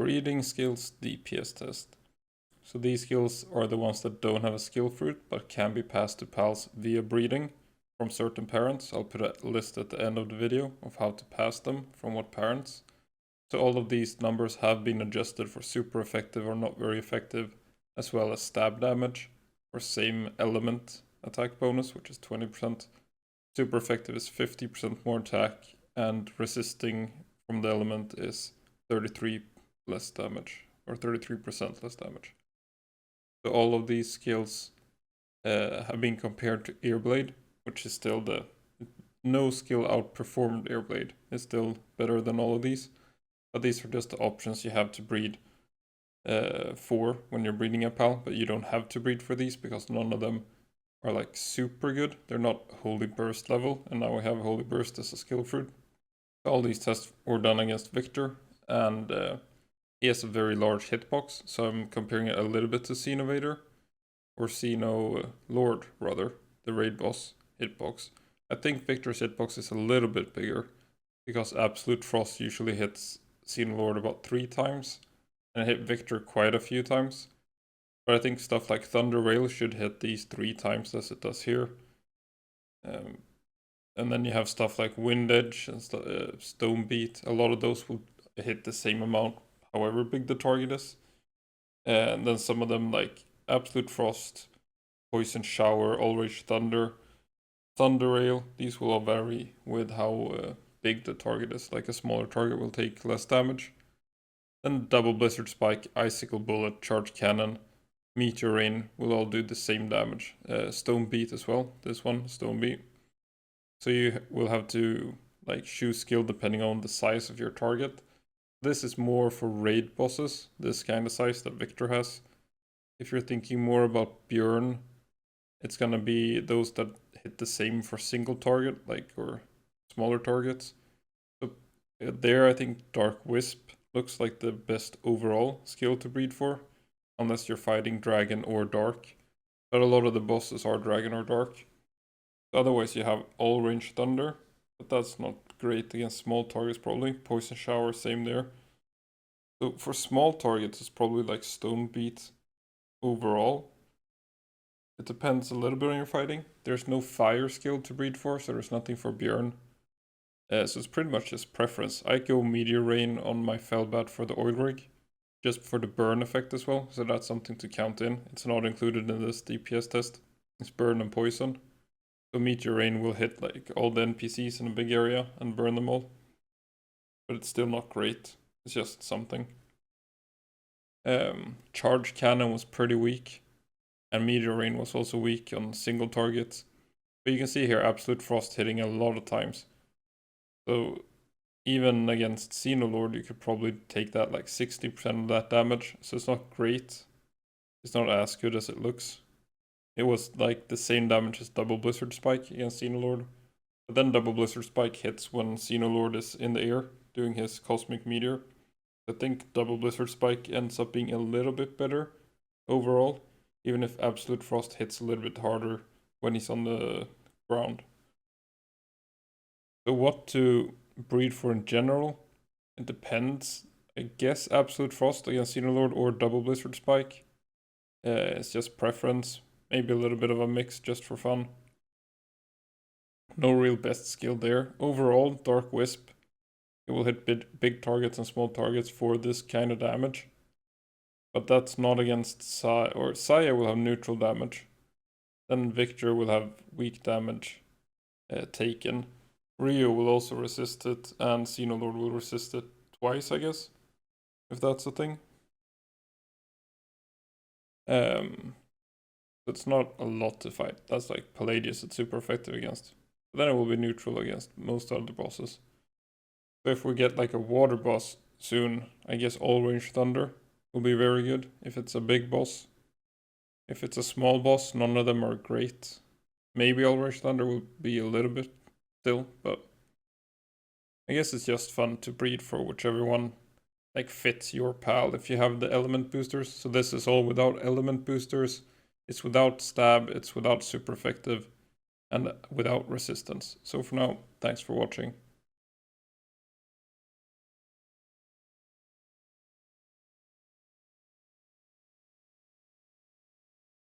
Breeding skills DPS test. So these skills are the ones that don't have a skill fruit but can be passed to pals via breeding from certain parents. I'll put a list at the end of the video of how to pass them from what parents. So all of these numbers have been adjusted for super effective or not very effective, as well as stab damage or same element attack bonus, which is 20%. Super effective is 50% more attack, and resisting from the element is 33 less damage, or 33% less damage. So all of these skills have been compared to Earblade, which is still the no skill outperformed Earblade. It's still better than all of these, but these are just the options you have to breed for when you're breeding a pal, but you don't have to breed for these because none of them are like super good. They're not Holy Burst level, and now we have Holy Burst as a skill fruit. All these tests were done against Victor, and he has a very large hitbox, so I'm comparing it a little bit to Xenovator, or Xeno Lord rather, the raid boss hitbox. I think Victor's hitbox is a little bit bigger, because Absolute Frost usually hits Xenolord about 3 times, and hit Victor quite a few times. But I think stuff like Thunder Rail should hit these 3 times as it does here. And then you have stuff like Wind Edge and Stone Beat. A lot of those will hit the same amount, however big the target is. And then some of them like Absolute Frost, Poison Shower, All Rage Thunder, Thunder Rail. These will all vary with how big the target is. Like a smaller target will take less damage. Then Double Blizzard Spike, Icicle Bullet, Charge Cannon, Meteor Rain will all do the same damage. Stone Beat as well, this one, Stone Beat. So you will have to like choose skill depending on the size of your target. This is more for raid bosses, this kind of size that Victor has. If you're thinking more about Björn, it's gonna be those that hit the same for single target, like, or smaller targets. So there I think Dark Wisp looks like the best overall skill to breed for, unless you're fighting Dragon or Dark. But a lot of the bosses are Dragon or Dark. Otherwise you have All Range Thunder, but that's not great against small targets probably. Poison Shower, same there. So for small targets it's probably like Stone Beat overall. It depends a little bit on your fighting. There's no fire skill to breed for, so there's nothing for Björn. So it's pretty much just preference. I go Meteor Rain on my Felbat for the oil rig, just for the burn effect as well, so that's something to count in. It's not included in this DPS test. It's burn and poison. So Meteor Rain will hit like all the NPCs in a big area and burn them all. But it's still not great. It's just something. Charge Cannon was pretty weak. And Meteor Rain was also weak on single targets. But you can see here Absolute Frost hitting a lot of times. So even against Xenolord you could probably take that like 60% of that damage. So it's not great. It's not as good as it looks. It was like the same damage as Double Blizzard Spike against Xenolord. But then Double Blizzard Spike hits when Xenolord is in the air doing his Cosmic Meteor. I think Double Blizzard Spike ends up being a little bit better overall, even if Absolute Frost hits a little bit harder when he's on the ground. So what to breed for in general? It depends. I guess Absolute Frost against Xenolord or Double Blizzard Spike. It's just preference. Maybe a little bit of a mix just for fun. No real best skill there. Overall, Dark Wisp. It will hit big targets and small targets for this kind of damage. But that's not against Saya, or Saya will have neutral damage. Then Victor will have weak damage taken. Rio will also resist it, and Xenolord will resist it twice, I guess. If that's a thing. It's not a lot to fight. That's like Palladius, it's super effective against. But then it will be neutral against most other bosses. So if we get like a water boss soon, I guess All Range Thunder will be very good if it's a big boss. If it's a small boss, none of them are great. Maybe All Range Thunder will be a little bit still, but I guess it's just fun to breed for whichever one like fits your pal if you have the element boosters. So this is all without element boosters. It's without stab, it's without super effective, and without resistance. So for now, thanks for watching.